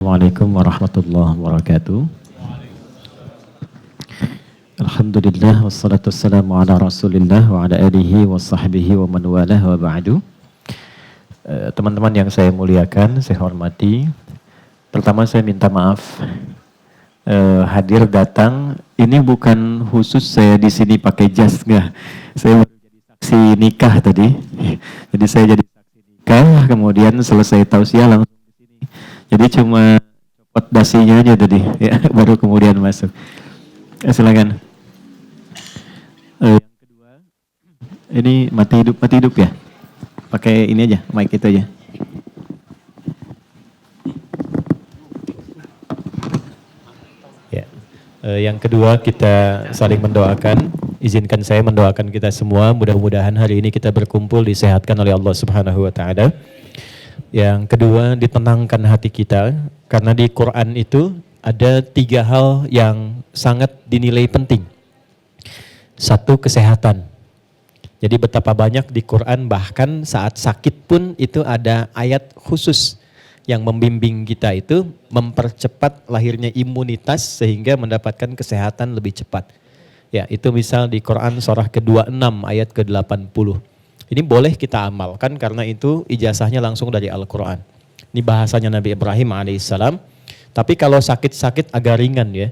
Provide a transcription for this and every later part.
Assalamualaikum warahmatullahi wabarakatuh. Alhamdulillah wassalatu wassalamu ala rasulillah wa ala alihi wa sahbihi wa man walah wa ba'du. Teman-teman yang saya muliakan, saya hormati. Pertama saya minta maaf hadir datang. Ini bukan khusus saya di sini pakai jas, enggak. Saya baru jadi saksi nikah tadi. Jadi saya jadi saksi nikah, kemudian selesai tausiah langsung di sini. Jadi cuma copot dasinya aja tadi, ya, baru kemudian masuk. Silakan. Yang kedua, ini mati hidup ya. Pakai ini aja, mic itu aja. Ya. Yang kedua kita saling mendoakan. Izinkan saya mendoakan kita semua. Mudah-mudahan hari ini kita berkumpul disehatkan oleh Allah Subhanahu Wa Taala. Yang kedua, ditenangkan hati kita, karena di Quran itu ada 3 hal yang sangat dinilai penting. 1, kesehatan. Jadi betapa banyak di Quran, bahkan saat sakit pun itu ada ayat khusus yang membimbing kita itu mempercepat lahirnya imunitas sehingga mendapatkan kesehatan lebih cepat. Ya, itu misal di Quran surah ke-26 ayat ke-80. Ini boleh kita amalkan karena itu ijazahnya langsung dari Al-Quran. Ini bahasanya Nabi Ibrahim alaihissalam. Tapi kalau sakit-sakit agak ringan ya.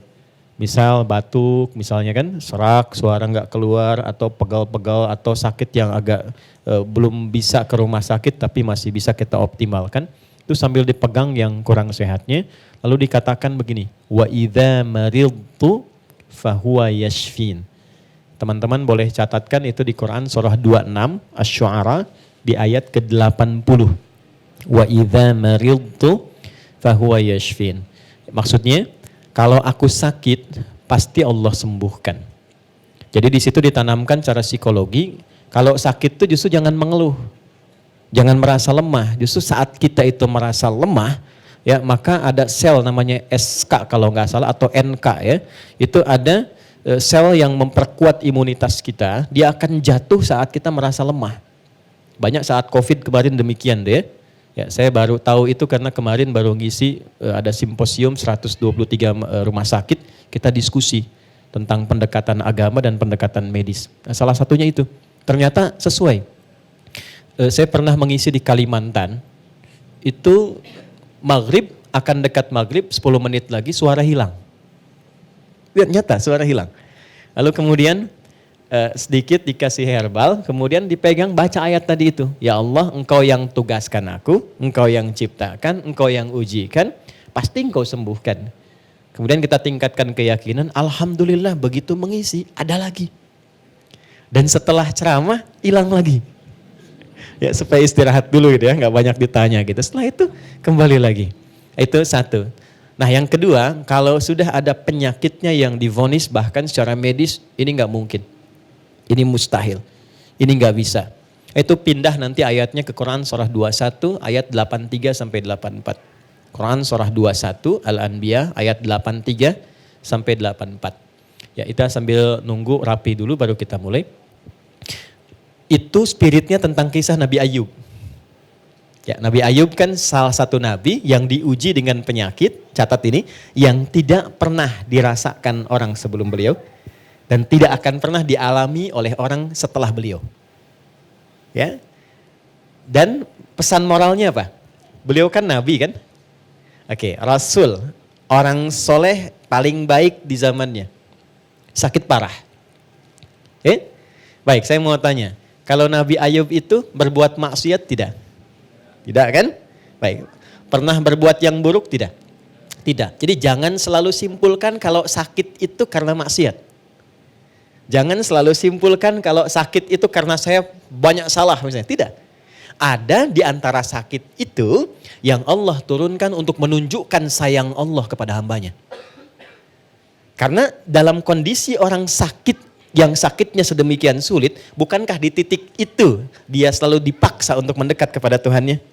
Misal batuk, misalnya kan serak, suara nggak keluar, atau pegal-pegal, atau sakit yang agak belum bisa ke rumah sakit tapi masih bisa kita optimalkan. Itu sambil dipegang yang kurang sehatnya. Lalu dikatakan begini, wa idza maridtu fahuwa yashfin. Teman-teman boleh catatkan itu di Quran surah 26 Asy-Syu'ara di ayat ke-80. Wa idza maridtu fahuwa yashfin. Maksudnya kalau aku sakit pasti Allah sembuhkan. Jadi di situ ditanamkan cara psikologi, kalau sakit itu justru jangan mengeluh. Jangan merasa lemah. Justru saat kita itu merasa lemah, ya maka ada sel namanya SK kalau nggak salah atau NK ya. Itu ada sel yang memperkuat imunitas kita, dia akan jatuh saat kita merasa lemah. Banyak saat COVID kemarin demikian deh. Ya, saya baru tahu itu karena kemarin baru ngisi ada simposium 123 rumah sakit, kita diskusi tentang pendekatan agama dan pendekatan medis. Nah, salah satunya itu, ternyata sesuai. Saya pernah mengisi di Kalimantan, itu maghrib, akan dekat maghrib 10 menit lagi suara hilang. Lihat nyata suara hilang. Lalu kemudian sedikit dikasih herbal, kemudian dipegang baca ayat tadi itu. Ya Allah, engkau yang tugaskan aku, engkau yang ciptakan, engkau yang ujikan, pasti engkau sembuhkan. Kemudian kita tingkatkan keyakinan, alhamdulillah begitu mengisi, ada lagi. Dan setelah ceramah, hilang lagi. Ya supaya istirahat dulu gitu ya, gak banyak ditanya gitu. Setelah itu kembali lagi. Itu 1. Nah yang kedua, kalau sudah ada penyakitnya yang divonis bahkan secara medis, ini nggak mungkin. Ini mustahil. Ini nggak bisa. Itu pindah nanti ayatnya ke Quran surah 21 ayat 83 sampai 84. Quran surah 21 Al-Anbiya ayat 83 sampai 84. Ya kita sambil nunggu rapi dulu baru kita mulai. Itu spiritnya tentang kisah Nabi Ayub. Ya, Nabi Ayub kan salah satu nabi yang diuji dengan penyakit, catat ini, yang tidak pernah dirasakan orang sebelum beliau dan tidak akan pernah dialami oleh orang setelah beliau. Ya. Dan pesan moralnya apa? Beliau kan nabi kan? Oke, rasul, orang soleh paling baik di zamannya. Sakit parah. Baik, saya mau tanya, kalau Nabi Ayub itu berbuat maksiat tidak? Tidak kan? Baik. Pernah berbuat yang buruk tidak? Tidak. Jadi jangan selalu simpulkan kalau sakit itu karena maksiat. Jangan selalu simpulkan kalau sakit itu karena saya banyak salah misalnya. Tidak. Ada di antara sakit itu yang Allah turunkan untuk menunjukkan sayang Allah kepada hambanya. Karena dalam kondisi orang sakit yang sakitnya sedemikian sulit, bukankah di titik itu dia selalu dipaksa untuk mendekat kepada Tuhannya?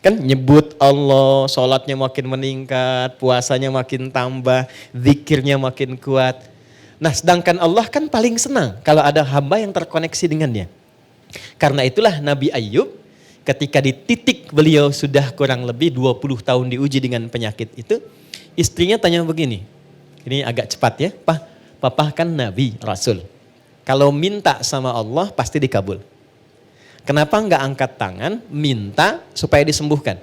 Kan nyebut Allah, sholatnya makin meningkat, puasanya makin tambah, zikirnya makin kuat. Nah sedangkan Allah kan paling senang kalau ada hamba yang terkoneksi dengannya. Karena itulah Nabi Ayub ketika di titik beliau sudah kurang lebih 20 tahun diuji dengan penyakit itu, istrinya tanya begini, ini agak cepat ya, Papa kan Nabi, Rasul. Kalau minta sama Allah pasti dikabul. Kenapa enggak angkat tangan, minta supaya disembuhkan?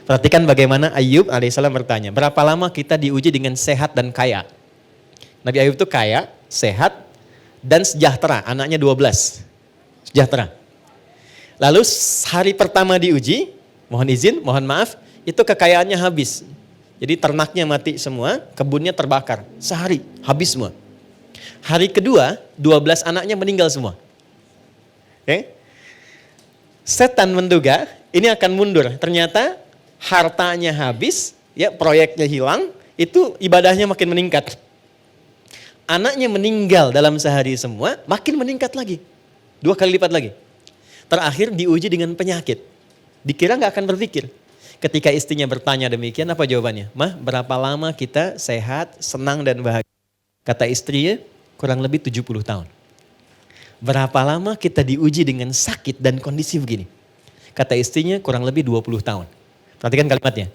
Perhatikan bagaimana Ayub alaihissalam bertanya, berapa lama kita diuji dengan sehat dan kaya? Nabi Ayub itu kaya, sehat, dan sejahtera, anaknya 12. Sejahtera. Lalu hari pertama diuji, mohon izin, mohon maaf, itu kekayaannya habis. Jadi ternaknya mati semua, kebunnya terbakar. Sehari, habis semua. Hari kedua, 12 anaknya meninggal semua. Oke? Setan menduga ini akan mundur. Ternyata hartanya habis, ya proyeknya hilang, itu ibadahnya makin meningkat. Anaknya meninggal dalam sehari semua, makin meningkat lagi. 2 kali lipat lagi. Terakhir diuji dengan penyakit. Dikira gak akan berpikir. Ketika istrinya bertanya demikian, apa jawabannya? Mah, berapa lama kita sehat, senang dan bahagia? Kata istrinya, kurang lebih 70 tahun. Berapa lama kita diuji dengan sakit dan kondisi begini? Kata istrinya, kurang lebih 20 tahun. Perhatikan kalimatnya.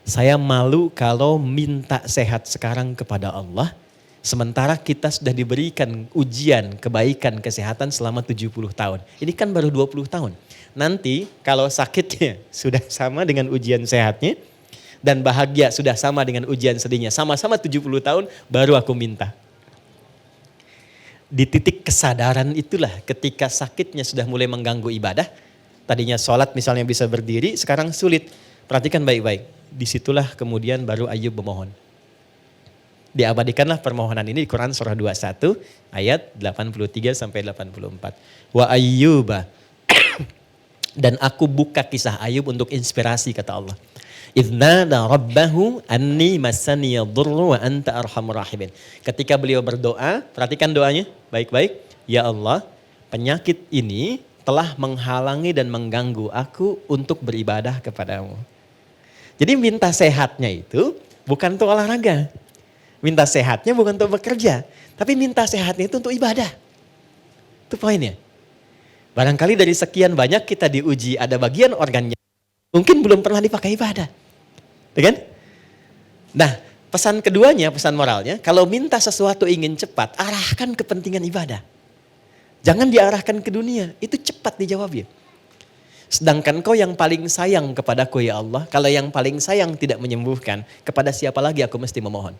Saya malu kalau minta sehat sekarang kepada Allah, sementara kita sudah diberikan ujian kebaikan kesehatan selama 70 tahun. Ini kan baru 20 tahun. Nanti kalau sakitnya sudah sama dengan ujian sehatnya, dan bahagia sudah sama dengan ujian sedihnya, sama-sama 70 tahun, baru aku minta. Di titik kesadaran itulah ketika sakitnya sudah mulai mengganggu ibadah, tadinya sholat misalnya bisa berdiri, sekarang sulit. Perhatikan baik-baik, disitulah kemudian baru Ayub memohon. Diabadikanlah permohonan ini di Quran surah 21 ayat 83 sampai 84. Wa Ayyuba. Dan aku buka kisah Ayub untuk inspirasi kata Allah. Idznada rabbahu anni massani yadurru wa anta arhamur rahimin. Ketika beliau berdoa, perhatikan doanya baik-baik. Ya Allah, penyakit ini telah menghalangi dan mengganggu aku untuk beribadah kepadamu. Jadi minta sehatnya itu bukan untuk olahraga. Minta sehatnya bukan untuk bekerja. Tapi minta sehatnya itu untuk ibadah. Itu poinnya. Barangkali dari sekian banyak kita diuji ada bagian organnya mungkin belum pernah dipakai ibadah. Ya kan? Nah, pesan keduanya, pesan moralnya, kalau minta sesuatu ingin cepat, arahkan kepentingan ibadah. Jangan diarahkan ke dunia, itu cepat dijawabnya. Sedangkan kau yang paling sayang kepadaku ya Allah, kalau yang paling sayang tidak menyembuhkan, kepada siapa lagi aku mesti memohon?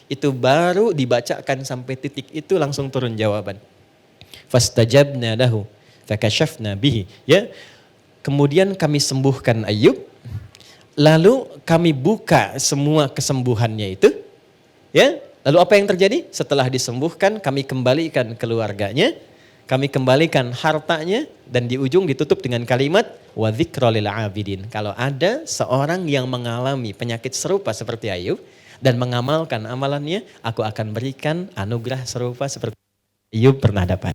Itu baru dibacakan sampai titik itu langsung turun jawaban. Fastajabna lahu, fakashafna bihi. Ya, kemudian kami sembuhkan Ayub. Lalu kami buka semua kesembuhannya itu. Ya, lalu apa yang terjadi? Setelah disembuhkan, kami kembalikan keluarganya, kami kembalikan hartanya, dan di ujung ditutup dengan kalimat wa dzikra lil abidin. Kalau ada seorang yang mengalami penyakit serupa seperti Ayub dan mengamalkan amalannya, aku akan berikan anugerah serupa seperti Ayub pernah dapat.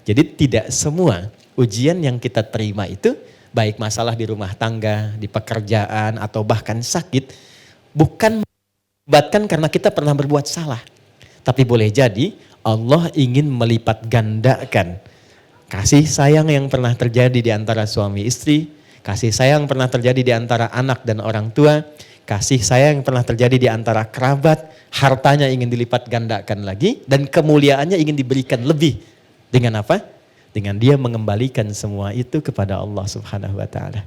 Jadi tidak semua ujian yang kita terima itu, baik masalah di rumah tangga, di pekerjaan, atau bahkan sakit, bukan mengakibatkan karena kita pernah berbuat salah. Tapi boleh jadi Allah ingin melipat gandakan kasih sayang yang pernah terjadi di antara suami istri, kasih sayang pernah terjadi di antara anak dan orang tua, kasih sayang yang pernah terjadi di antara kerabat, hartanya ingin dilipat gandakan lagi, dan kemuliaannya ingin diberikan lebih. Dengan apa? Dengan dia mengembalikan semua itu kepada Allah Subhanahu wa taala.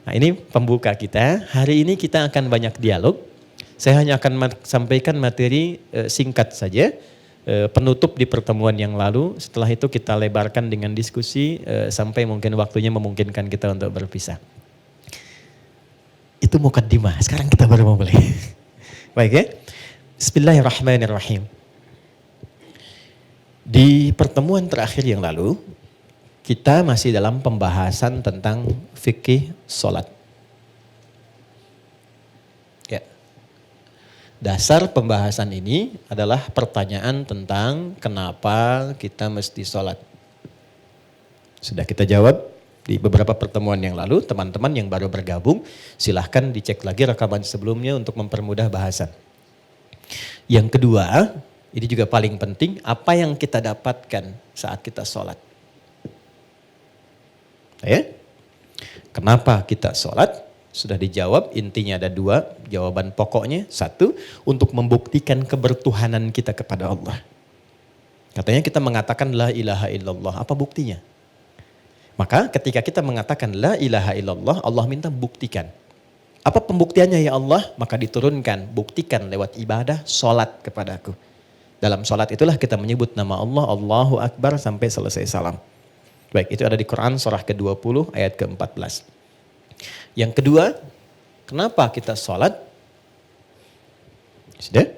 Nah, ini pembuka kita. Hari ini kita akan banyak dialog. Saya hanya akan sampaikan materi singkat saja, penutup di pertemuan yang lalu. Setelah itu kita lebarkan dengan diskusi sampai mungkin waktunya memungkinkan kita untuk berpisah. Itu mukaddimah. Sekarang kita baru mau mulai. Baik ya. Bismillahirrahmanirrahim. Di pertemuan terakhir yang lalu, kita masih dalam pembahasan tentang fikih sholat. Ya. Dasar pembahasan ini adalah pertanyaan tentang kenapa kita mesti sholat. Sudah kita jawab di beberapa pertemuan yang lalu. Teman-teman yang baru bergabung, silahkan dicek lagi rekaman sebelumnya untuk mempermudah bahasan. Yang kedua, ini juga paling penting, apa yang kita dapatkan saat kita sholat. Ya? Kenapa kita sholat? Sudah dijawab, intinya ada dua jawaban pokoknya. Satu, untuk membuktikan kebertuhanan kita kepada Allah. Katanya kita mengatakan la ilaha illallah, apa buktinya? Maka ketika kita mengatakan la ilaha illallah, Allah minta buktikan. Apa pembuktiannya ya Allah? Maka diturunkan, buktikan lewat ibadah, sholat kepadaku. Dalam sholat itulah kita menyebut nama Allah, Allahu Akbar sampai selesai salam. Baik, itu ada di Quran surah ke-20 ayat ke-14. Yang kedua, kenapa kita sholat? Sudah?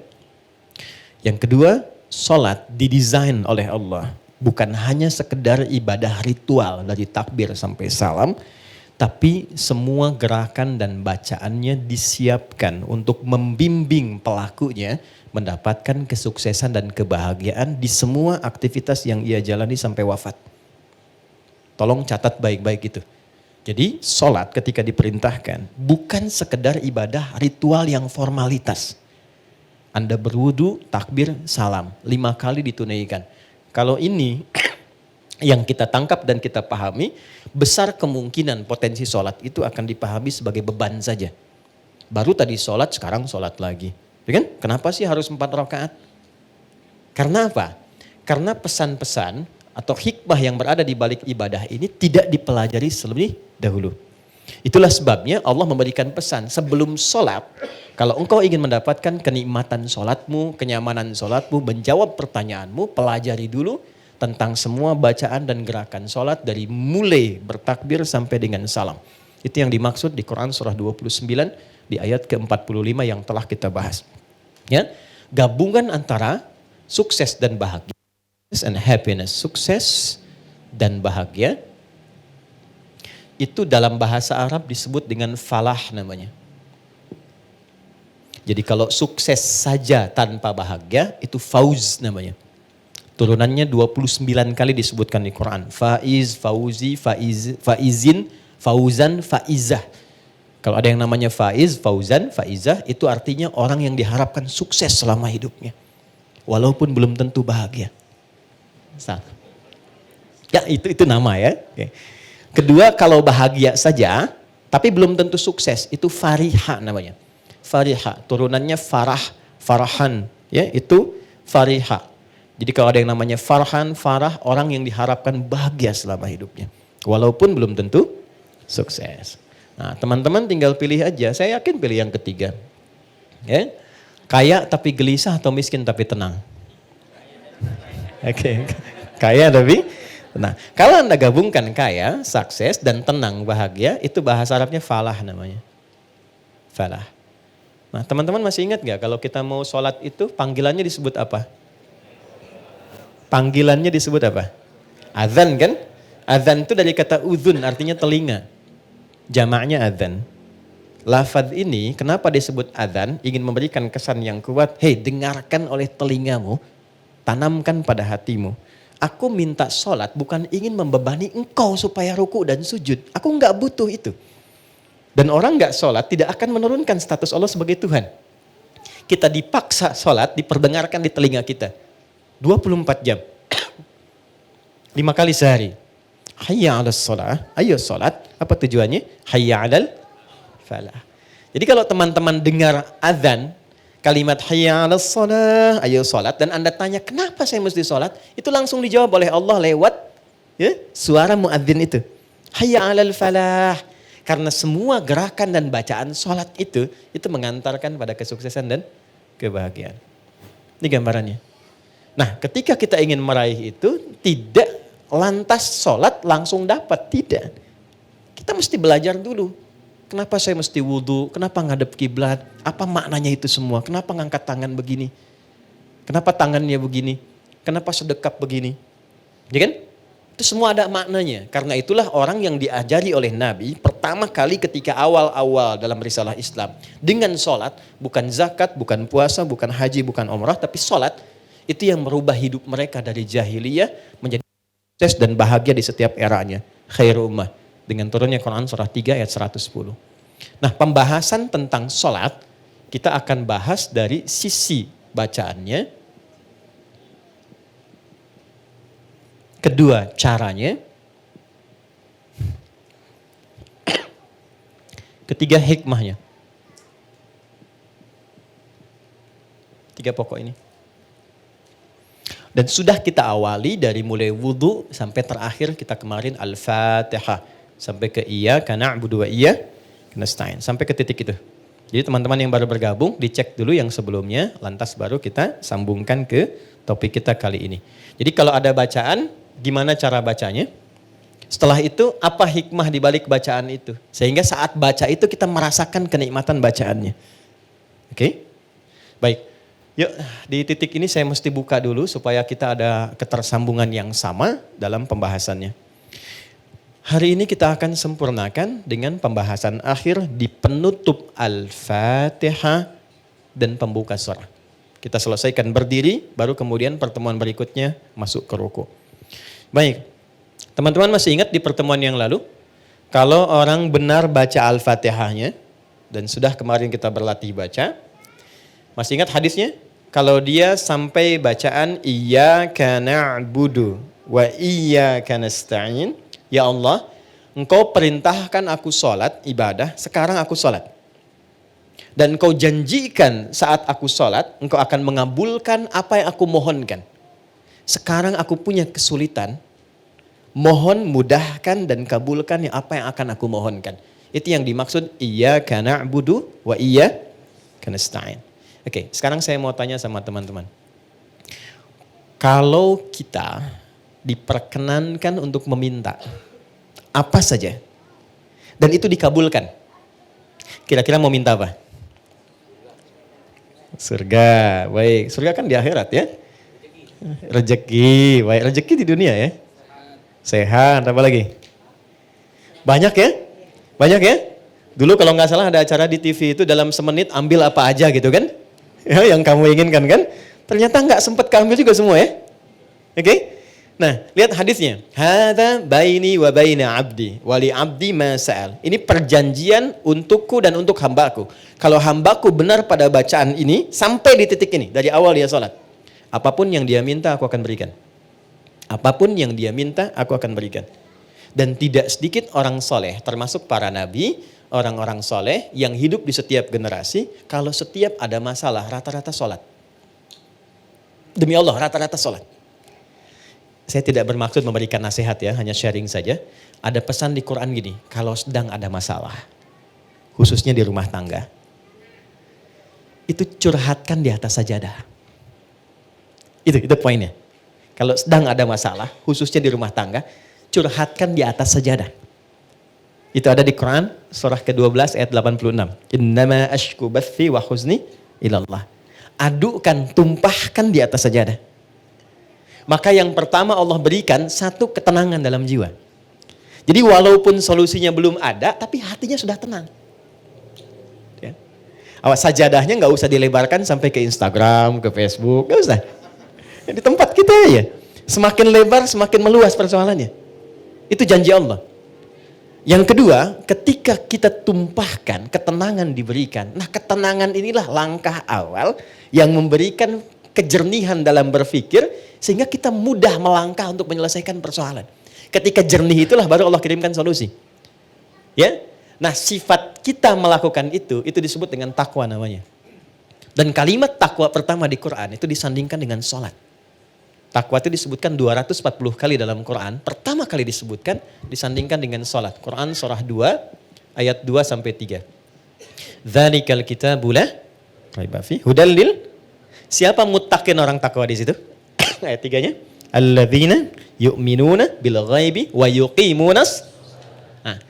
Yang kedua, sholat didesain oleh Allah. Bukan hanya sekedar ibadah ritual dari takbir sampai salam, tapi semua gerakan dan bacaannya disiapkan untuk membimbing pelakunya mendapatkan kesuksesan dan kebahagiaan di semua aktivitas yang ia jalani sampai wafat. Tolong catat baik-baik itu. Jadi sholat ketika diperintahkan bukan sekedar ibadah ritual yang formalitas. Anda berwudu, takbir, salam. 5 kali ditunaikan. Kalau ini yang kita tangkap dan kita pahami, besar kemungkinan potensi sholat itu akan dipahami sebagai beban saja. Baru tadi sholat, sekarang sholat lagi. Ya kan? Kenapa sih harus 4 rakaat? Karena apa? Karena pesan-pesan atau hikmah yang berada di balik ibadah ini tidak dipelajari terlebih dahulu. Itulah sebabnya Allah memberikan pesan sebelum sholat, kalau engkau ingin mendapatkan kenikmatan sholatmu, kenyamanan sholatmu, menjawab pertanyaanmu, pelajari dulu tentang semua bacaan dan gerakan sholat dari mulai bertakbir sampai dengan salam. Itu yang dimaksud di Quran surah 29 di ayat ke-45 yang telah kita bahas. Ya, gabungan antara sukses dan bahagia. And happiness, sukses dan bahagia, itu dalam bahasa Arab disebut dengan falah namanya. Jadi kalau sukses saja tanpa bahagia, itu fauz namanya. Turunannya 29 kali disebutkan di Quran. Faiz, fauzi, faizin, fauzan, faizah. Kalau ada yang namanya faiz, fauzan, faizah, itu artinya orang yang diharapkan sukses selama hidupnya. Walaupun belum tentu bahagia. Ya itu nama ya. Oke. Kedua, kalau bahagia saja tapi belum tentu sukses, itu fariha namanya. Fariha, turunannya farah, farahan, ya itu fariha. Jadi kalau ada yang namanya farhan, farah, orang yang diharapkan bahagia selama hidupnya. Walaupun belum tentu sukses. Nah, teman-teman tinggal pilih aja, saya yakin pilih yang ketiga. Ya. Kaya tapi gelisah atau miskin tapi tenang? Oke. Kaya tapi tenang. Kalau Anda gabungkan kaya, sukses dan tenang, bahagia, itu bahasa Arabnya falah namanya. Falah. Nah, teman-teman masih ingat gak kalau kita mau sholat itu panggilannya disebut apa? Panggilannya disebut apa? Adzan kan? Adzan itu dari kata udhun, artinya telinga. Jamaknya adzan. Lafadz ini kenapa disebut adzan? Ingin memberikan kesan yang kuat. Hei, dengarkan oleh telingamu, tanamkan pada hatimu. Aku minta sholat bukan ingin membebani engkau supaya ruku dan sujud. Aku enggak butuh itu. Dan orang enggak sholat tidak akan menurunkan status Allah sebagai Tuhan. Kita dipaksa sholat, diperdengarkan di telinga kita. 24 jam. 5 kali sehari. Hayya 'alas sholat, ayo sholat. Apa tujuannya? Hayya 'alal falah. Jadi kalau teman-teman dengar azan, kalimat hayya 'alas shalah, ayo salat, dan Anda tanya kenapa saya mesti salat? Itu langsung dijawab oleh Allah lewat ya, suara muadzin itu. Hayya 'alal falah. Karena semua gerakan dan bacaan salat itu mengantarkan pada kesuksesan dan kebahagiaan. Ini gambarannya. Nah, ketika kita ingin meraih itu tidak lantas salat langsung dapat, tidak. Kita mesti belajar dulu. Kenapa saya mesti wudhu? Kenapa ngadep kiblat? Apa maknanya itu semua? Kenapa ngangkat tangan begini? Kenapa tangannya begini? Kenapa sedekap begini? Ya kan? Itu semua ada maknanya. Karena itulah orang yang diajari oleh Nabi pertama kali ketika awal-awal dalam risalah Islam. Dengan sholat, bukan zakat, bukan puasa, bukan haji, bukan umrah, tapi sholat. Itu yang merubah hidup mereka dari jahiliyah menjadi sukses dan bahagia di setiap eranya. Khairu ummah. Dengan turunnya Quran surah 3 ayat 110. Nah, pembahasan tentang sholat kita akan bahas dari sisi bacaannya. Kedua, caranya. Ketiga hikmahnya. 3 pokok ini. Dan sudah kita awali dari mulai wudu sampai terakhir kita kemarin Al-Fatihah. Sampai ke iyyaka na'budu wa iyyaka nasta'in. Sampai ke titik itu. Jadi teman-teman yang baru bergabung, dicek dulu yang sebelumnya, lantas baru kita sambungkan ke topik kita kali ini. Jadi kalau ada bacaan, gimana cara bacanya? Setelah itu, apa hikmah di balik bacaan itu? Sehingga saat baca itu kita merasakan kenikmatan bacaannya. Oke? Baik. Yuk, di titik ini saya mesti buka dulu supaya kita ada ketersambungan yang sama dalam pembahasannya. Hari ini kita akan sempurnakan dengan pembahasan akhir di penutup Al-Fatihah dan pembuka surah. Kita selesaikan berdiri, baru kemudian pertemuan berikutnya masuk ke ruku. Baik, teman-teman masih ingat di pertemuan yang lalu, kalau orang benar baca Al-Fatihahnya, dan sudah kemarin kita berlatih baca, masih ingat hadisnya? Kalau dia sampai bacaan iyyaka na'budu wa iyyaka nasta'in, ya Allah, Engkau perintahkan aku sholat, ibadah, sekarang aku sholat. Dan Engkau janjikan saat aku sholat, Engkau akan mengabulkan apa yang aku mohonkan. Sekarang aku punya kesulitan, mohon mudahkan dan kabulkan yang apa yang akan aku mohonkan. Itu yang dimaksud iyyaka na'budu wa iyyaka nasta'in. Oke, sekarang saya mau tanya sama teman-teman. Kalau kita diperkenankan untuk meminta apa saja dan itu dikabulkan, kira-kira mau minta apa? Surga. Baik, surga kan di akhirat ya. Rezeki, baik, rezeki di dunia ya. Sehat, apa lagi? Banyak ya? Banyak ya? Dulu kalau nggak salah ada acara di TV itu dalam semenit ambil apa aja gitu kan? Ya, yang kamu inginkan kan? Ternyata nggak sempat keambil juga semua ya. Oke? Nah, lihat hadisnya. Hadza baini wa baina abdi wa li abdi ma sa'al. Ini perjanjian untukku dan untuk hambaku. Kalau hambaku benar pada bacaan ini sampai di titik ini dari awal dia sholat. Apapun yang dia minta aku akan berikan. Apapun yang dia minta aku akan berikan. Dan tidak sedikit orang soleh termasuk para nabi, orang-orang soleh yang hidup di setiap generasi, kalau setiap ada masalah rata-rata sholat. Demi Allah rata-rata sholat. Saya tidak bermaksud memberikan nasihat ya, hanya sharing saja. Ada pesan di Quran gini, kalau sedang ada masalah, khususnya di rumah tangga, itu curhatkan di atas sajadah. Itu poinnya. Kalau sedang ada masalah, khususnya di rumah tangga, curhatkan di atas sajadah. Itu ada di Quran surah ke-12 ayat 86. Innama ashku bathi wa huzni ilallah. Adukan, tumpahkan di atas sajadah. Maka yang pertama Allah berikan satu ketenangan dalam jiwa. Jadi walaupun solusinya belum ada, tapi hatinya sudah tenang. Ya. Awas sajadahnya nggak usah dilebarkan sampai ke Instagram, ke Facebook, nggak usah. Di tempat kita ya. Semakin lebar, semakin meluas persoalannya. Itu janji Allah. Yang kedua, ketika kita tumpahkan, ketenangan diberikan. Nah, ketenangan inilah langkah awal yang memberikan kejernihan dalam berpikir sehingga kita mudah melangkah untuk menyelesaikan persoalan. Ketika jernih itulah baru Allah kirimkan solusi. Ya. Nah, sifat kita melakukan itu disebut dengan takwa namanya. Dan kalimat takwa pertama di Quran itu disandingkan dengan sholat. Takwa itu disebutkan 240 kali dalam Quran. Pertama kali disebutkan disandingkan dengan sholat. Quran surah 2 ayat 2 sampai 3. Dzalikal kitabu la raiba fi hudal lil. Siapa muttaqin orang takwa di situ? Ayat 3-nya. Alladzina yu'minuna bil ghaibi wa yuqimunas. Nah,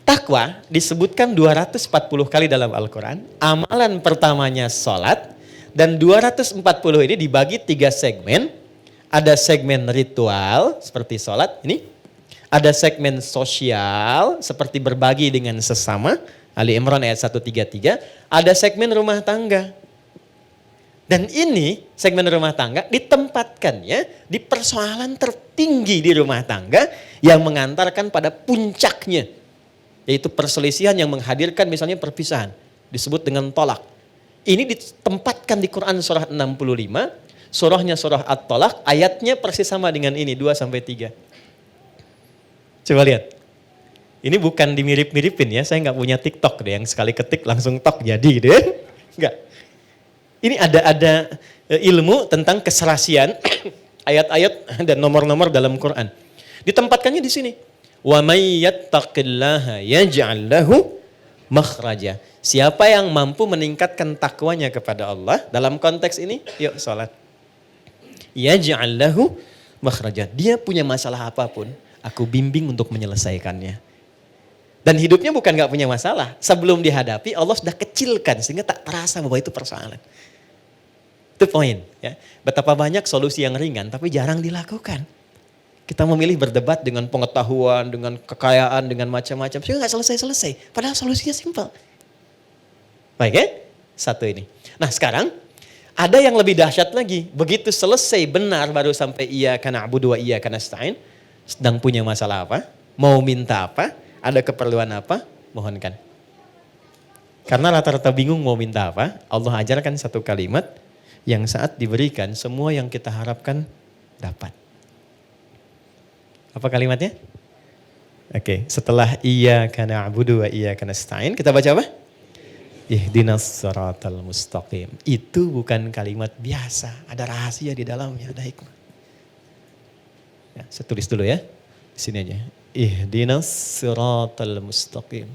takwa disebutkan 240 kali dalam Al-Quran. Amalan pertamanya sholat. Dan 240 ini dibagi 3 segmen. Ada segmen ritual seperti sholat ini. Ada segmen sosial seperti berbagi dengan sesama. Ali Imran ayat 133. Ada segmen rumah tangga. Dan ini segmen rumah tangga ditempatkannya di persoalan tertinggi di rumah tangga yang mengantarkan pada puncaknya. Yaitu perselisihan yang menghadirkan misalnya perpisahan. Disebut dengan tolak. Ini ditempatkan di Quran surah 65. Surahnya surah At-Tolak, ayatnya persis sama dengan ini, 2-3. Coba lihat. Ini bukan dimirip-miripin ya, saya nggak punya TikTok deh yang sekali ketik langsung tok jadi gitu ya. Enggak. Ini ada ilmu tentang keserasian ayat-ayat dan nomor-nomor dalam Quran. Ditempatkannya di sini. Wa may yattaqillaha yaj'al lahu makhraja. Siapa yang mampu meningkatkan takwanya kepada Allah dalam konteks ini, yuk salat. Yaj'al lahu makhraja. Dia punya masalah apapun, aku bimbing untuk menyelesaikannya. Dan hidupnya bukan gak punya masalah. Sebelum dihadapi Allah sudah kecilkan sehingga tak terasa bahwa itu persoalan. Itu poin. Ya. Betapa banyak solusi yang ringan tapi jarang dilakukan. Kita memilih berdebat dengan pengetahuan, dengan kekayaan, dengan macam-macam. Sehingga gak selesai-selesai. Padahal solusinya simpel. Baik ya? Satu ini. Nah sekarang ada yang lebih dahsyat lagi. Begitu selesai benar baru sampai iyyaka na'budu wa iyyaka nasta'in. Sedang punya masalah apa? Mau minta apa? Ada keperluan apa? Mohonkan. Karena rata-rata bingung mau minta apa, Allah ajarkan satu kalimat yang saat diberikan semua yang kita harapkan dapat. Apa kalimatnya? Oke, setelah iyyaka na'budu wa iyyaka nasta'in, kita baca apa? Ihdinas siratal mustaqim. Itu bukan kalimat biasa, ada rahasia di dalamnya, ada hikmah. Ya, saya tulis dulu ya. Sini aja. Ihdinas siratal mustaqim.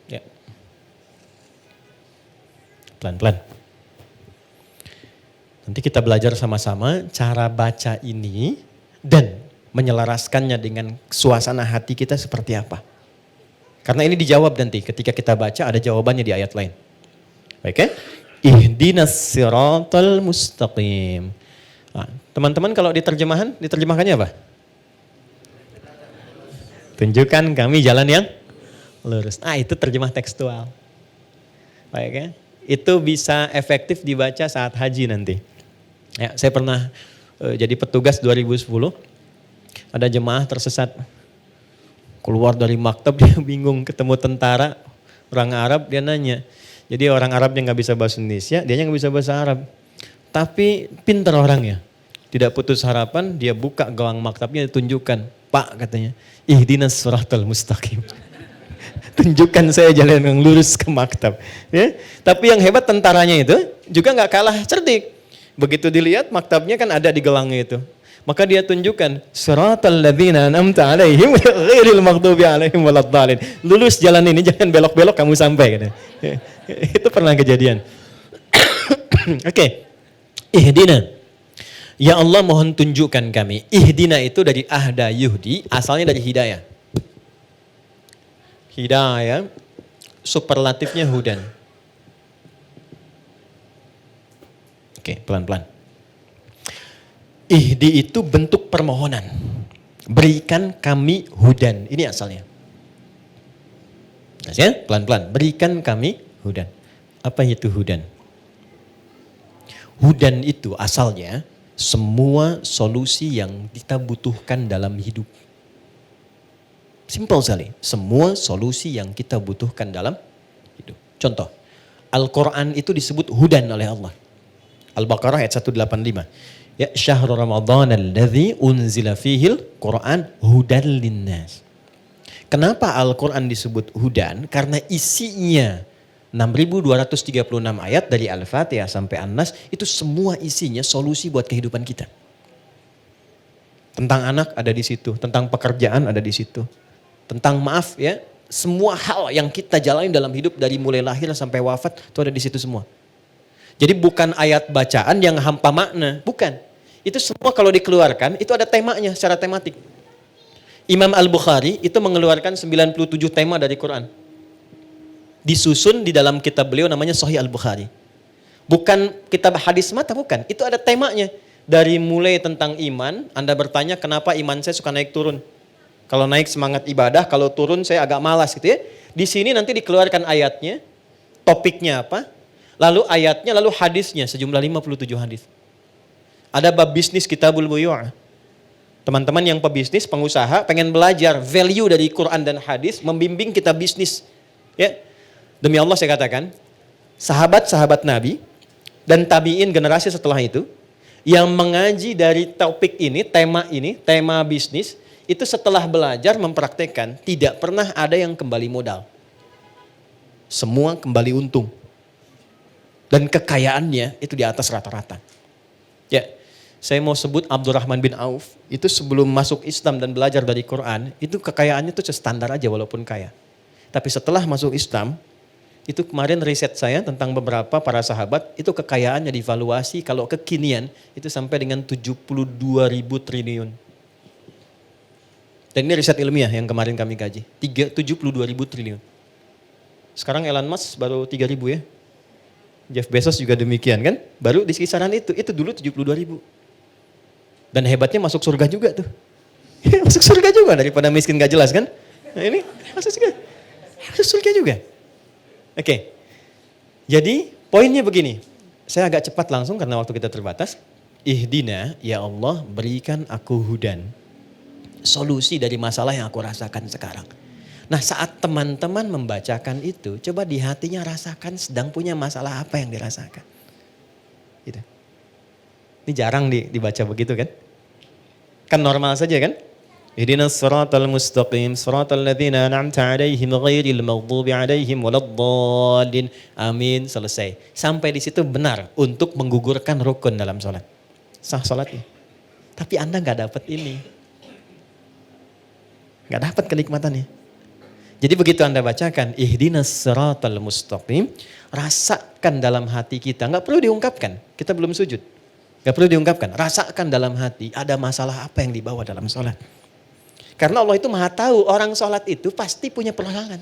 Ya. Pelan-pelan. Nanti kita belajar sama-sama cara baca ini dan menyelaraskannya dengan suasana hati kita seperti apa. Karena ini dijawab nanti ketika kita baca ada jawabannya di ayat lain. Baik ya? Ihdinas siratal mustaqim. Nah, teman-teman kalau diterjemahkannya apa? Tunjukkan kami jalan yang lurus. Itu terjemah tekstual. Baik ya? Itu bisa efektif dibaca saat haji nanti. Ya, saya pernah jadi petugas 2010. Ada jemaah tersesat. Keluar dari maktab dia bingung ketemu tentara orang Arab, dia nanya. Jadi orang Arabnya nggak bisa bahasa Indonesia, dianya nggak bisa bahasa Arab. Tapi pintar orangnya. Tidak putus harapan, dia buka gawang maktabnya ditunjukkan. Pak katanya, ihdinas siratal mustaqim. Tunjukkan saya jalan yang lurus ke maktab. Ya? Tapi yang hebat tentaranya itu juga nggak kalah cerdik. Begitu dilihat maktabnya kan ada di gelangnya itu. Maka dia tunjukkan siratal ladzina an'amta 'alaihim ghairil maghdubi 'alaihim waladdallin. Lulus jalan ini, jangan belok-belok kamu sampai katanya. Itu pernah kejadian. Oke. Ihdina. Ya Allah mohon tunjukkan kami. Ihdina itu dari ahda yuhdi, asalnya dari hidayah. Hidayah, superlatifnya hudan. Oke, pelan-pelan. Ihdi itu bentuk permohonan. Berikan kami hudan. Ini asalnya. Ya, pelan-pelan. Berikan kami hudan. Apa itu hudan? Hudan itu asalnya semua solusi yang kita butuhkan dalam hidup. Simpel sekali. Semua solusi yang kita butuhkan dalam hidup. Contoh, Al-Quran itu disebut hudan oleh Allah. Al-Baqarah ayat 185. Ya syahrul Ramadan alladzi unzila fihil Quran hudan linnas. Kenapa Al-Quran disebut hudan? Karena isinya 6.236 ayat dari Al-Fatihah sampai An-Nas itu semua isinya solusi buat kehidupan kita. Tentang anak ada di situ, tentang pekerjaan ada di situ. Tentang maaf ya, semua hal yang kita jalani dalam hidup dari mulai lahir sampai wafat itu ada di situ semua. Jadi bukan ayat bacaan yang hampa makna, bukan. Itu semua kalau dikeluarkan itu ada temanya secara tematik. Imam Al-Bukhari itu mengeluarkan 97 tema dari Quran. Disusun di dalam kitab beliau namanya Sahih Al-Bukhari. Bukan kitab hadis mata, bukan. Itu ada temanya. Dari mulai tentang iman, Anda bertanya kenapa iman saya suka naik turun. Kalau naik semangat ibadah, kalau turun saya agak malas gitu ya. Di sini nanti dikeluarkan ayatnya, topiknya apa, lalu ayatnya, lalu hadisnya, sejumlah 57 hadis. Ada bab bisnis kitabul buyu'. Teman-teman yang pebisnis, pengusaha, pengen belajar value dari Quran dan hadis, membimbing kita bisnis. Ya. Demi Allah saya katakan, sahabat-sahabat Nabi dan tabi'in generasi setelah itu, yang mengaji dari topik ini, tema bisnis, itu setelah belajar mempraktekkan, tidak pernah ada yang kembali modal. Semua kembali untung. Dan kekayaannya itu di atas rata-rata. Ya, saya mau sebut Abdurrahman bin Auf, itu sebelum masuk Islam dan belajar dari Quran, itu kekayaannya tuh standar aja walaupun kaya. Tapi setelah masuk Islam, itu kemarin riset saya tentang beberapa para sahabat, itu kekayaannya divaluasi kalau kekinian itu sampai dengan 72.000 triliun. Dan ini riset ilmiah yang kemarin kami kaji, 72.000 triliun. Sekarang Elon Musk baru 3.000 ya. Jeff Bezos juga demikian kan, baru di kisaran itu dulu 72.000. Dan hebatnya masuk surga juga tuh. Masuk surga juga daripada miskin gak jelas kan. Nah ini masuk surga juga. Oke, jadi poinnya begini, saya agak cepat langsung karena waktu kita terbatas. Ihdina, ya Allah berikan aku hudan, solusi dari masalah yang aku rasakan sekarang. Nah saat teman-teman membacakan itu, coba di hatinya rasakan sedang punya masalah apa yang dirasakan. Gitu. Ini jarang dibaca begitu kan? Kan normal saja kan? Ihdinas siratal mustaqim, siratal ladzina an'amta 'alaihim ghairil maghdubi 'alaihim waladdallin. Amin, selesai. Sampai di situ benar untuk menggugurkan rukun dalam salat. Sah salatnya. Tapi Anda enggak dapat ini. Enggak dapat kenikmatannya. Jadi begitu Anda bacakan ihdinas siratal mustaqim, rasakan dalam hati kita, enggak perlu diungkapkan. Kita belum sujud. Enggak perlu diungkapkan, rasakan dalam hati ada masalah apa yang dibawa dalam salat. Karena Allah itu maha tahu orang sholat itu pasti punya persoalan.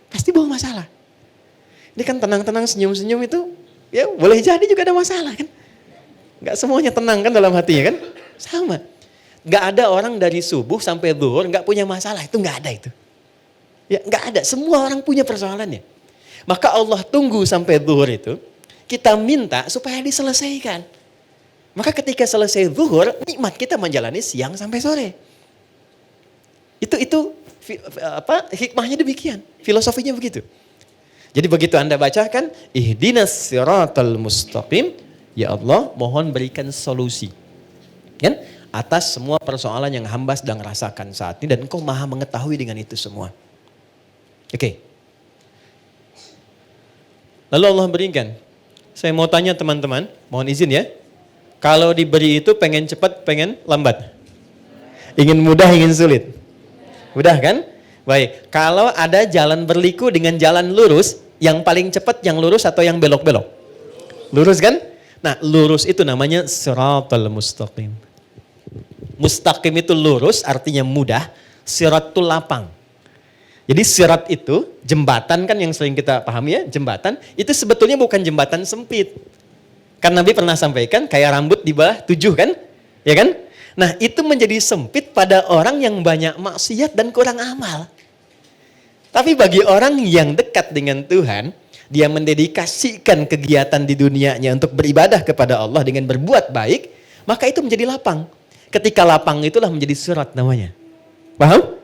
Pasti bawa masalah. Ini kan tenang-tenang senyum-senyum itu ya boleh jadi juga ada masalah kan. Gak semuanya tenang kan dalam hatinya kan. Sama. Gak ada orang dari subuh sampai zuhur gak punya masalah. Itu gak ada itu. Ya gak ada. Semua orang punya persoalannya. Maka Allah tunggu sampai zuhur itu. Kita minta supaya diselesaikan. Maka ketika selesai zuhur nikmat kita menjalani siang sampai sore. Itu hikmahnya demikian, filosofinya begitu. Jadi begitu Anda bacakan ihdinas siratal mustaqim, ya Allah mohon berikan solusi. Kan? Atas semua persoalan yang hamba sedang rasakan saat ini dan Engkau maha mengetahui dengan itu semua. Oke. Lalu Allah berikan. Saya mau tanya teman-teman, mohon izin ya. Kalau diberi itu pengen cepat, pengen lambat? Ingin mudah, ingin sulit? Mudah kan? Baik, kalau ada jalan berliku dengan jalan lurus, yang paling cepat yang lurus atau yang belok-belok? Lurus kan? Nah, lurus itu namanya siratal mustaqim. Mustaqim itu lurus, artinya mudah. Sirat itu lapang. Jadi sirat itu, jembatan kan yang sering kita pahami ya, jembatan, itu sebetulnya bukan jembatan sempit. Kan Nabi pernah sampaikan, kayak rambut di bawah 7 kan? Ya kan? Nah itu menjadi sempit pada orang yang banyak maksiat dan kurang amal. Tapi bagi orang yang dekat dengan Tuhan, dia mendedikasikan kegiatan di dunianya untuk beribadah kepada Allah dengan berbuat baik, maka itu menjadi lapang. Ketika lapang itulah menjadi surat namanya. Paham?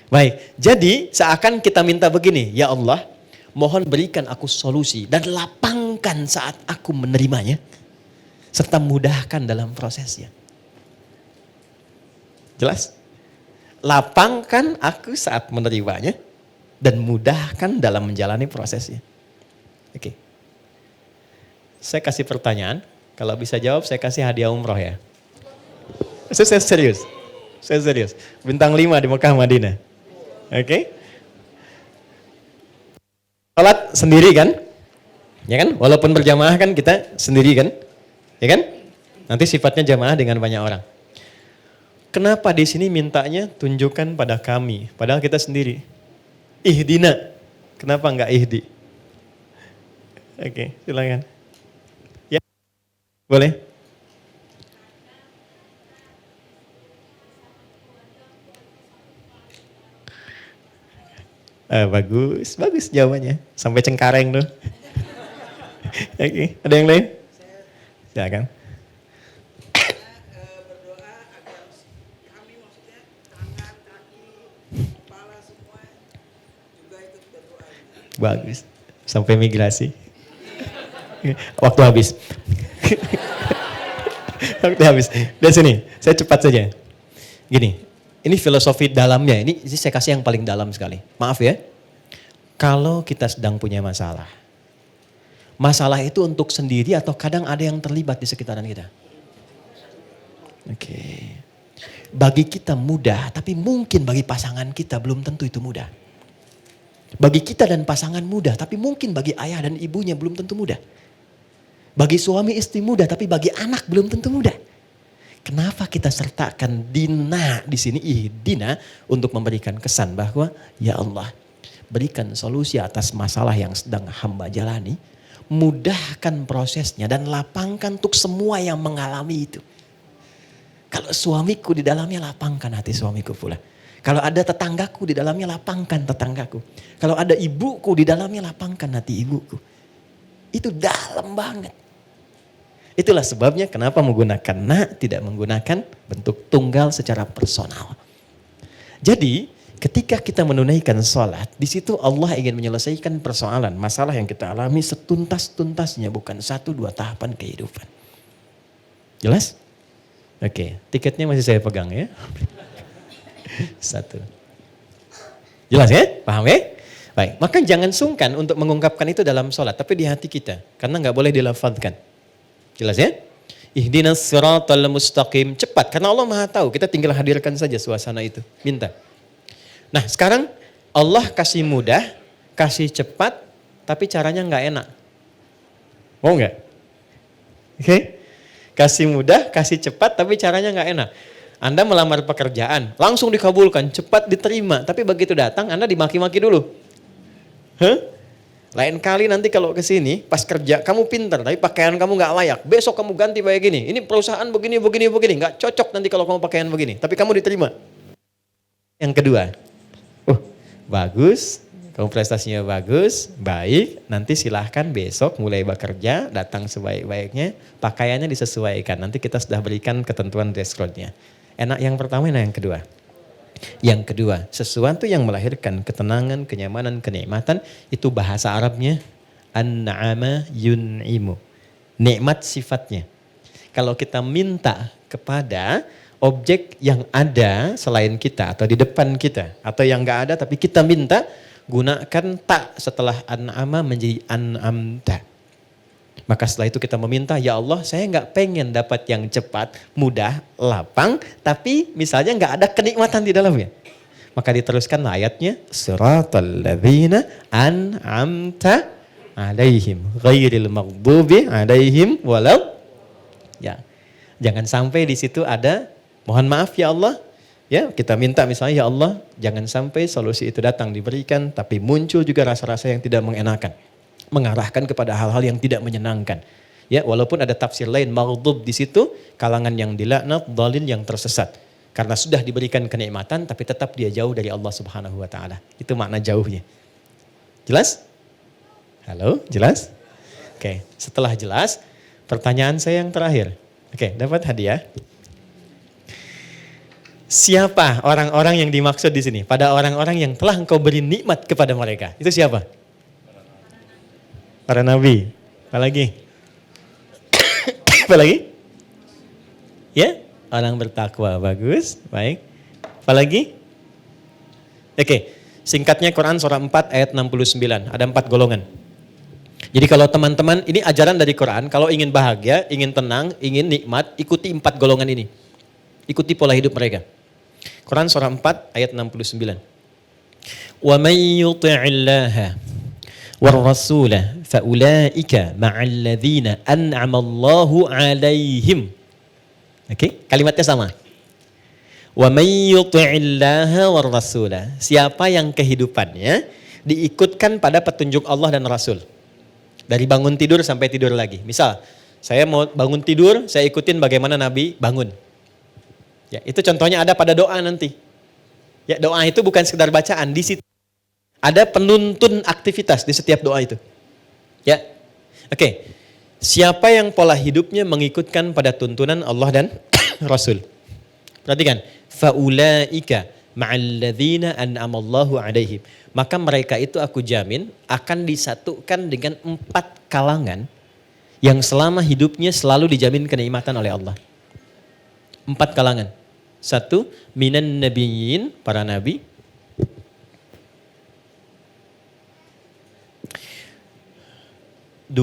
Baik, jadi seakan kita minta begini, ya Allah, mohon berikan aku solusi dan lapangkan saat aku menerimanya, serta mudahkan dalam prosesnya. Jelas? Lapangkan aku saat menerimanya dan mudahkan dalam menjalani prosesnya. Oke. Saya kasih pertanyaan, kalau bisa jawab saya kasih hadiah umroh ya. Saya serius. Saya serius. Bintang 5 di Mekah Madinah. Oke. Salat sendiri kan? Ya kan? Walaupun berjamaah kan kita sendiri kan? Ya kan? Nanti sifatnya jamaah dengan banyak orang. Kenapa di sini mintanya tunjukkan pada kami, padahal kita sendiri? Ihdina, kenapa enggak ihdi? Oke, silakan. Ya, boleh. Bagus jawabannya. Sampai Cengkareng tuh. Oke, ada yang lain? Silakan. Bagus. Sampai migrasi. Waktu habis. Waktu habis. Dari sini, saya cepat saja. Gini, ini filosofi dalamnya. Ini saya kasih yang paling dalam sekali. Maaf ya. Kalau kita sedang punya masalah. Masalah itu untuk sendiri atau kadang ada yang terlibat di sekitaran kita. Oke. Bagi kita mudah, tapi mungkin bagi pasangan kita belum tentu itu mudah. Bagi kita dan pasangan mudah, tapi mungkin bagi ayah dan ibunya belum tentu mudah. Bagi suami istri mudah, tapi bagi anak belum tentu mudah. Kenapa kita sertakan Dina di sini, Ihdina, untuk memberikan kesan bahwa ya Allah, berikan solusi atas masalah yang sedang hamba jalani, mudahkan prosesnya dan lapangkan untuk semua yang mengalami itu. Kalau suamiku di dalamnya, lapangkan hati suamiku pula. Kalau ada tetanggaku di dalamnya, lapangkan tetanggaku. Kalau ada ibuku di dalamnya, lapangkan hati ibuku. Itu dalam banget. Itulah sebabnya kenapa menggunakan na, tidak menggunakan bentuk tunggal secara personal. Jadi ketika kita menunaikan sholat, di situ Allah ingin menyelesaikan persoalan, masalah yang kita alami setuntas-tuntasnya, bukan 1-2 tahapan kehidupan. Jelas? Oke, tiketnya masih saya pegang ya. 1. Jelas ya? Paham ya? Baik, maka jangan sungkan untuk mengungkapkan itu dalam sholat, tapi di hati kita. Karena gak boleh dilafadzkan. Jelas ya? Ihdinas siratal mustaqim. Cepat, karena Allah Maha tahu. Kita tinggal hadirkan saja suasana itu. Minta. Nah sekarang Allah kasih mudah, kasih cepat, tapi caranya gak enak. Mau gak? Oke? Kasih mudah, kasih cepat, tapi caranya gak enak. Anda melamar pekerjaan, langsung dikabulkan, cepat diterima. Tapi begitu datang, Anda dimaki-maki dulu. Lain kali nanti kalau ke sini, pas kerja, kamu pintar, tapi pakaian kamu gak layak. Besok kamu ganti kayak gini. Ini perusahaan begini. Gak cocok nanti kalau kamu pakaian begini. Tapi kamu diterima. Yang kedua, bagus, kamu prestasinya bagus, baik. Nanti silahkan besok mulai bekerja, datang sebaik-baiknya. Pakaiannya disesuaikan. Nanti kita sudah berikan ketentuan dress code-nya. Enak yang pertama, enak yang kedua. Yang kedua, sesuatu yang melahirkan ketenangan, kenyamanan, kenikmatan, itu bahasa Arabnya an-na'ama yun'imu. Nikmat sifatnya. Kalau kita minta kepada objek yang ada selain kita atau di depan kita, atau yang gak ada tapi kita minta, gunakan tak setelah an'ama menjadi an'amta. Maka setelah itu kita meminta, ya Allah saya gak pengen dapat yang cepat, mudah, lapang, tapi misalnya gak ada kenikmatan di dalamnya. Maka diteruskan ayatnya, siratal ladzina an'amta alaihim, ghairil maghdubi alaihim walau. Ya, jangan sampai di situ ada, mohon maaf ya Allah, ya kita minta misalnya ya Allah, jangan sampai solusi itu datang diberikan, tapi muncul juga rasa-rasa yang tidak mengenakan. Mengarahkan kepada hal-hal yang tidak menyenangkan. Ya, walaupun ada tafsir lain maghdub di situ, kalangan yang dilaknat, dhalin yang tersesat. Karena sudah diberikan kenikmatan tapi tetap dia jauh dari Allah Subhanahu wa taala. Itu makna jauhnya. Jelas? Halo, jelas? Oke, setelah jelas, pertanyaan saya yang terakhir. Oke, dapat hadiah. Siapa orang-orang yang dimaksud di sini? Pada orang-orang yang telah engkau beri nikmat kepada mereka. Itu siapa? Para nabi. Apa lagi? Apa lagi? Ya, orang bertakwa. Bagus, baik. Apa lagi? Oke, singkatnya Quran surah 4 ayat 69. Ada 4 golongan. Jadi kalau teman-teman, ini ajaran dari Quran, kalau ingin bahagia, ingin tenang, ingin nikmat, ikuti 4 golongan ini. Ikuti pola hidup mereka. Quran surah 4 ayat 69. Wa may yuti'illaha war-rasulah faulaika ma'al ladzina an'ama Allahu 'alaihim. Oke, kalimatnya sama. Wa may yuti'illaha war-rasulah. Siapa yang kehidupannya diikutkan pada petunjuk Allah dan Rasul. Dari bangun tidur sampai tidur lagi. Misal, saya mau bangun tidur, saya ikutin bagaimana Nabi bangun. Ya, itu contohnya ada pada doa nanti. Ya, doa itu bukan sekedar bacaan, di situ ada penuntun aktivitas di setiap doa itu. Ya. Oke. Siapa yang pola hidupnya mengikutkan pada tuntunan Allah dan Rasul? Perhatikan, faulaika ma'al ladzina an'amallahu 'alaihim. Maka mereka itu aku jamin akan disatukan dengan 4 kalangan yang selama hidupnya selalu dijamin kenikmatan oleh Allah. 4 kalangan. 1, minan nabiyyin, para nabi. 2,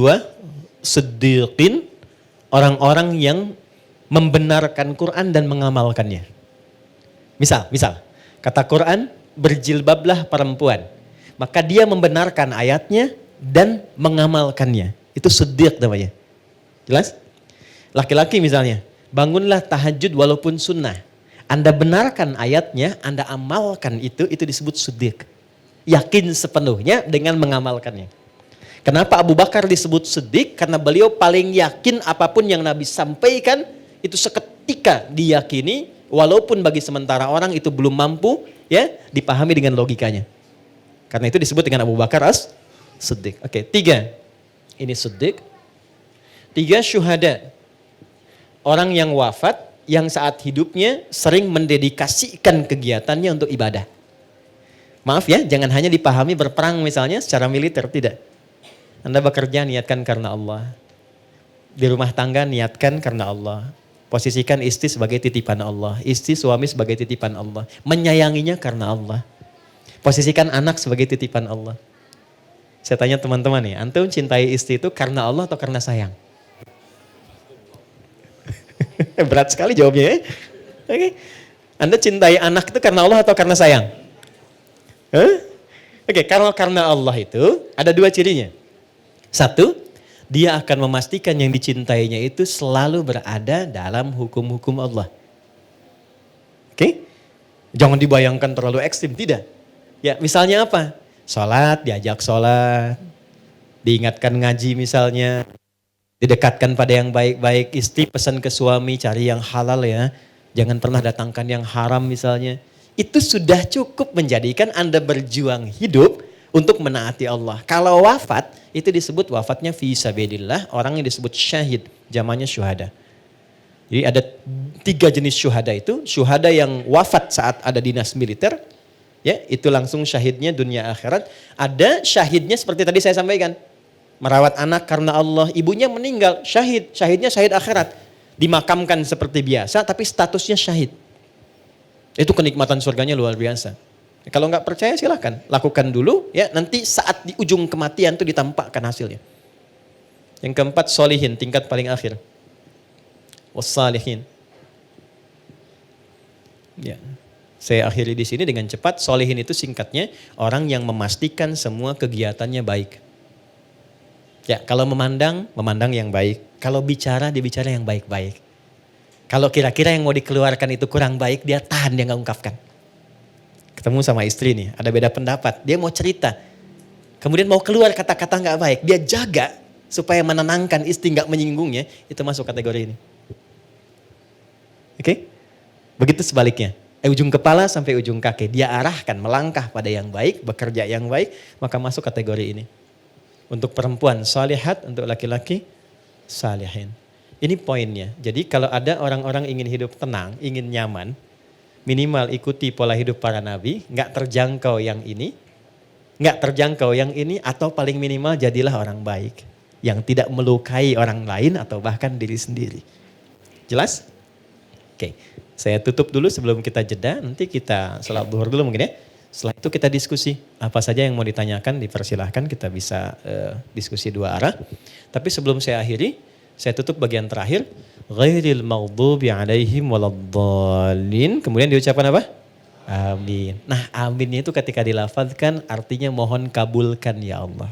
siddiqin, orang-orang yang membenarkan Quran dan mengamalkannya. Misal, kata Quran, berjilbablah perempuan. Maka dia membenarkan ayatnya dan mengamalkannya. Itu siddiq namanya. Jelas? Laki-laki misalnya, bangunlah tahajud walaupun sunnah. Anda benarkan ayatnya, Anda amalkan itu disebut siddiq. Yakin sepenuhnya dengan mengamalkannya. Kenapa Abu Bakar disebut siddiq? Karena beliau paling yakin apapun yang Nabi sampaikan, itu seketika diyakini, walaupun bagi sementara orang itu belum mampu ya dipahami dengan logikanya. Karena itu disebut dengan Abu Bakar as-siddiq. Oke, 3. Ini siddiq. 3, syuhada. Orang yang wafat, yang saat hidupnya sering mendedikasikan kegiatannya untuk ibadah. Maaf ya, jangan hanya dipahami berperang misalnya secara militer, tidak. Anda bekerja niatkan karena Allah. Di rumah tangga niatkan karena Allah. Posisikan istri sebagai titipan Allah. Istri suami sebagai titipan Allah. Menyayanginya karena Allah. Posisikan anak sebagai titipan Allah. Saya tanya teman-teman nih, antum cintai istri itu karena Allah atau karena sayang? Berat sekali jawabnya ya. Oke. Anda cintai anak itu karena Allah atau karena sayang? Oke, kalau karena Allah itu ada 2 cirinya. 1, dia akan memastikan yang dicintainya itu selalu berada dalam hukum-hukum Allah. Oke? Jangan dibayangkan terlalu ekstrim, tidak. Ya, misalnya apa? Sholat, diajak sholat. Diingatkan ngaji misalnya. Didekatkan pada yang baik-baik. Istri pesan ke suami, cari yang halal ya. Jangan pernah datangkan yang haram misalnya. Itu sudah cukup menjadikan Anda berjuang hidup untuk menaati Allah. Kalau wafat, itu disebut wafatnya fi sabilillah, orang yang disebut syahid, zamannya syuhada. Jadi ada 3 jenis syuhada itu, syuhada yang wafat saat ada dinas militer, ya itu langsung syahidnya dunia akhirat. Ada syahidnya seperti tadi saya sampaikan, merawat anak karena Allah, ibunya meninggal, syahidnya syahid akhirat. Dimakamkan seperti biasa, tapi statusnya syahid. Itu kenikmatan surganya luar biasa. Kalau nggak percaya silahkan, lakukan dulu ya, nanti saat di ujung kematian itu ditampakkan hasilnya. Yang keempat, solihin, tingkat paling akhir. Wassalihin. Ya, saya akhiri di sini dengan cepat. Solihin itu singkatnya orang yang memastikan semua kegiatannya baik. Ya, kalau memandang yang baik. Kalau bicara, dia bicara yang baik-baik. Kalau kira-kira yang mau dikeluarkan itu kurang baik, dia tahan, dia nggak ungkapkan. Ketemu sama istri nih, ada beda pendapat, dia mau cerita. Kemudian mau keluar kata-kata nggak baik, dia jaga supaya menenangkan istri, nggak menyinggungnya, itu masuk kategori ini. Oke? Begitu sebaliknya, ujung kepala sampai ujung kaki, dia arahkan melangkah pada yang baik, bekerja yang baik, maka masuk kategori ini. Untuk perempuan salihat, untuk laki-laki salihin. Ini poinnya. Jadi kalau ada orang-orang ingin hidup tenang, ingin nyaman, minimal ikuti pola hidup para nabi, nggak terjangkau yang ini, atau paling minimal jadilah orang baik yang tidak melukai orang lain atau bahkan diri sendiri. Jelas? Oke, saya tutup dulu sebelum kita jeda, nanti kita salat zuhur dulu mungkin ya. Setelah itu kita diskusi, apa saja yang mau ditanyakan dipersilahkan, kita bisa diskusi 2 arah. Tapi sebelum saya akhiri, saya tutup bagian terakhir. Ghairil maghdubi alaihim waladdallin. Kemudian diucapkan apa? Amin. Nah, aminnya itu ketika dilafazkan artinya mohon kabulkan ya Allah.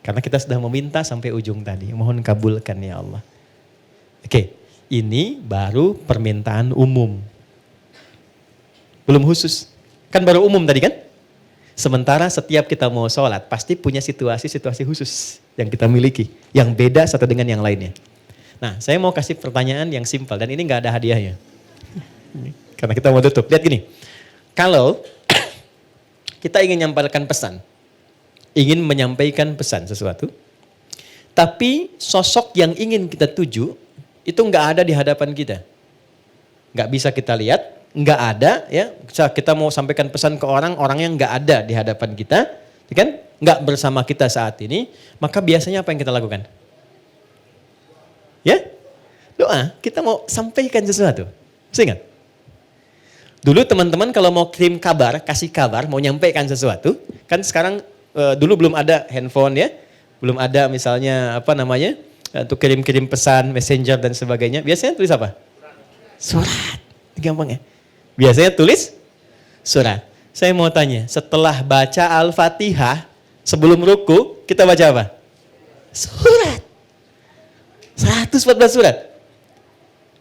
Karena kita sudah meminta sampai ujung tadi. Mohon kabulkan ya Allah. Oke, ini baru permintaan umum. Belum khusus. Kan baru umum tadi kan? Sementara setiap kita mau sholat pasti punya situasi-situasi khusus yang kita miliki. Yang beda satu dengan yang lainnya. Nah, saya mau kasih pertanyaan yang simpel dan ini nggak ada hadiahnya. Karena kita mau tutup. Lihat gini, kalau kita ingin menyampaikan pesan sesuatu, tapi sosok yang ingin kita tuju itu nggak ada di hadapan kita. Nggak bisa kita lihat, nggak ada ya. Kita mau sampaikan pesan ke orang yang nggak ada di hadapan kita, kan? Nggak bersama kita saat ini, maka biasanya apa yang kita lakukan? Ya, Doa, kita mau sampaikan sesuatu. Ingat? Dulu teman-teman kalau mau kirim kabar, kasih kabar, mau nyampaikan sesuatu, kan sekarang dulu belum ada handphone ya, belum ada misalnya untuk kirim-kirim pesan, messenger dan sebagainya. Biasanya tulis apa? Surat. Gampang ya. Biasanya tulis surat. Saya mau tanya, setelah baca Al-Fatihah, sebelum ruku, kita baca apa? Surat. 114 surat.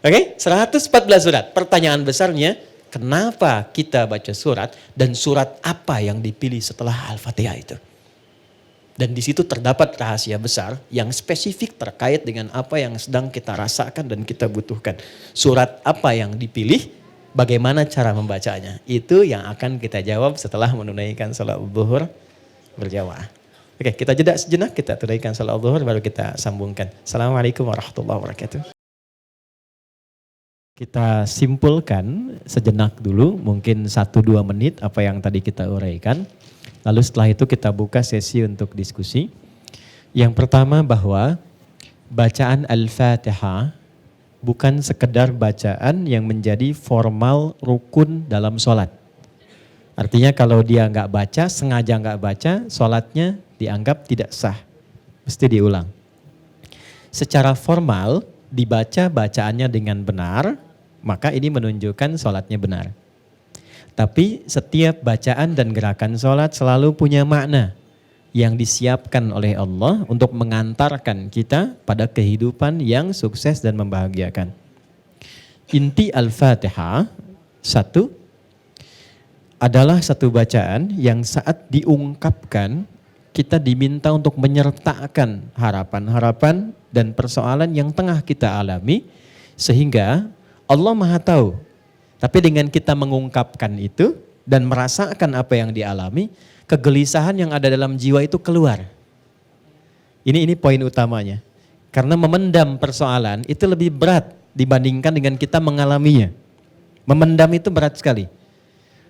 Oke? 114 surat. Pertanyaan besarnya, kenapa kita baca surat dan surat apa yang dipilih setelah Al-Fatihah itu? Dan di situ terdapat rahasia besar yang spesifik terkait dengan apa yang sedang kita rasakan dan kita butuhkan. Surat apa yang dipilih, bagaimana cara membacanya. Itu yang akan kita jawab setelah menunaikan salat zuhur berjamaah. Oke, kita jeda sejenak, kita tunaikan salat zuhur baru kita sambungkan. Assalamualaikum warahmatullahi wabarakatuh. Kita simpulkan sejenak dulu, mungkin 1-2 menit apa yang tadi kita uraikan. Lalu setelah itu kita buka sesi untuk diskusi. Yang pertama bahwa bacaan Al-Fatihah bukan sekedar bacaan yang menjadi formal rukun dalam sholat. Artinya kalau dia nggak baca, sengaja nggak baca, sholatnya dianggap tidak sah. Mesti diulang. Secara formal dibaca bacaannya dengan benar, maka ini menunjukkan sholatnya benar. Tapi setiap bacaan dan gerakan sholat selalu punya makna yang disiapkan oleh Allah untuk mengantarkan kita pada kehidupan yang sukses dan membahagiakan. Inti Al-Fatihah, satu, adalah satu bacaan yang saat diungkapkan kita diminta untuk menyertakan harapan-harapan dan persoalan yang tengah kita alami sehingga Allah Maha tahu. Tapi dengan kita mengungkapkan itu dan merasakan apa yang dialami, kegelisahan yang ada dalam jiwa itu keluar. Ini poin utamanya. Karena memendam persoalan itu lebih berat dibandingkan dengan kita mengalaminya. Memendam itu berat sekali.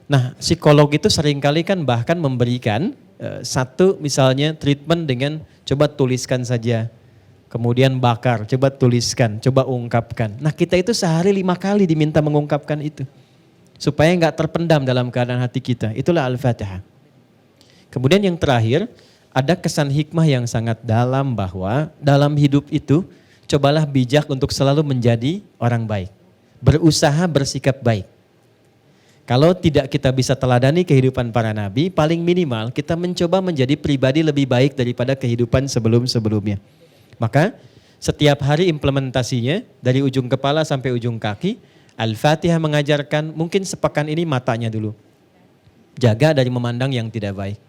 Nah, psikolog itu seringkali kan bahkan memberikan satu misalnya treatment dengan coba tuliskan saja. Kemudian bakar, coba tuliskan, coba ungkapkan. Nah kita itu sehari 5 kali diminta mengungkapkan itu. Supaya nggak terpendam dalam keadaan hati kita. Itulah Al-Fatihah. Kemudian yang terakhir, ada kesan hikmah yang sangat dalam bahwa dalam hidup itu, cobalah bijak untuk selalu menjadi orang baik. Berusaha bersikap baik. Kalau tidak kita bisa teladani kehidupan para nabi, paling minimal kita mencoba menjadi pribadi lebih baik daripada kehidupan sebelum-sebelumnya. Maka setiap hari implementasinya dari ujung kepala sampai ujung kaki, Al-Fatihah mengajarkan mungkin sepekan ini matanya dulu. Jaga dari memandang yang tidak baik.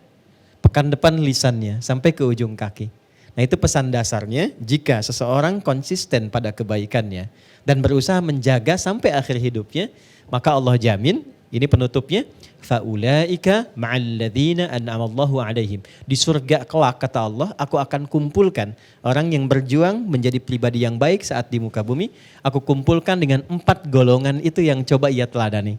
Pekan depan lisannya sampai ke ujung kaki. Nah itu pesan dasarnya jika seseorang konsisten pada kebaikannya dan berusaha menjaga sampai akhir hidupnya, maka Allah jamin, ini penutupnya, faulaika ma'alladzina an'amallahu 'alaihim. Di surga kelak kata Allah, aku akan kumpulkan orang yang berjuang menjadi pribadi yang baik saat di muka bumi. Aku kumpulkan dengan 4 golongan itu yang coba ia teladani.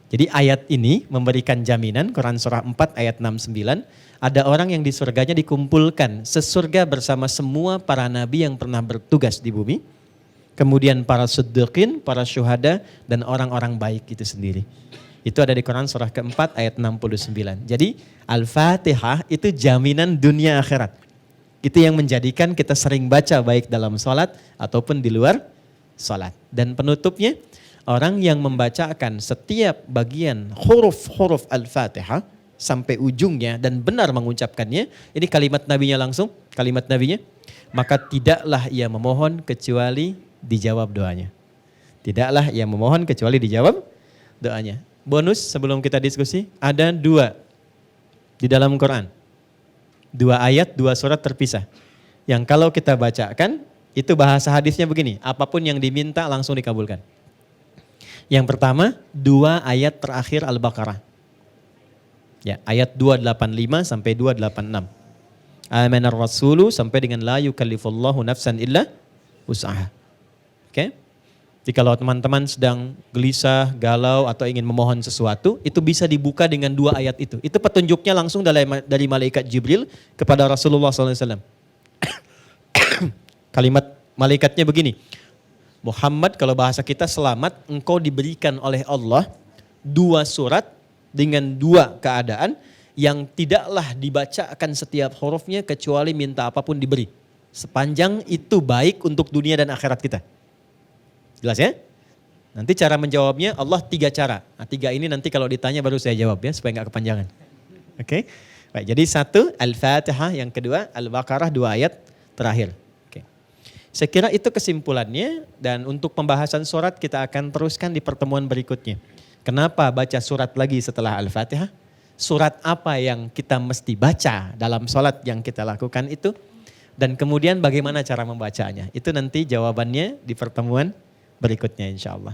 Jadi ayat ini memberikan jaminan, Quran surah 4 ayat 69, ada orang yang di surganya dikumpulkan sesurga bersama semua para nabi yang pernah bertugas di bumi. Kemudian para siddiqin, para syuhada, dan orang-orang baik itu sendiri. Itu ada di Quran surah keempat ayat 69. Jadi Al-Fatihah itu jaminan dunia akhirat. Itu yang menjadikan kita sering baca baik dalam sholat ataupun di luar sholat. Dan penutupnya, orang yang membacakan setiap bagian huruf-huruf Al-Fatihah sampai ujungnya dan benar mengucapkannya, ini kalimat nabinya langsung, kalimat nabinya, maka tidaklah ia memohon kecuali dijawab doanya. Tidaklah ia memohon kecuali dijawab doanya. Bonus sebelum kita diskusi, ada 2 di dalam Quran. 2 ayat, 2 surat terpisah. Yang kalau kita bacakan, itu bahasa hadisnya begini, apapun yang diminta langsung dikabulkan. Yang pertama, 2 ayat terakhir Al-Baqarah. Ya, ayat 285 sampai 286. Amanar Rasulu sampai dengan la yukallifullahu nafsan illa wus'aha. Oke? Jadi kalau teman-teman sedang gelisah, galau atau ingin memohon sesuatu, itu bisa dibuka dengan 2 ayat itu. Itu petunjuknya langsung dari malaikat Jibril kepada Rasulullah SAW. Kalimat malaikatnya begini, Muhammad kalau bahasa kita selamat, engkau diberikan oleh Allah 2 surat dengan 2 keadaan yang tidaklah dibacakan setiap hurufnya kecuali minta apapun diberi. Sepanjang itu baik untuk dunia dan akhirat kita. Jelas ya? Nanti cara menjawabnya Allah 3 cara. Nah, 3 ini nanti kalau ditanya baru saya jawab ya supaya nggak kepanjangan. Oke? Baik, jadi 1 Al-Fatihah, yang kedua Al-Baqarah 2 ayat terakhir. Oke. Saya kira itu kesimpulannya, dan untuk pembahasan surat kita akan teruskan di pertemuan berikutnya. Kenapa baca surat lagi setelah Al-Fatihah? Surat apa yang kita mesti baca dalam sholat yang kita lakukan itu? Dan kemudian bagaimana cara membacanya? Itu nanti jawabannya di pertemuan berikutnya insya Allah.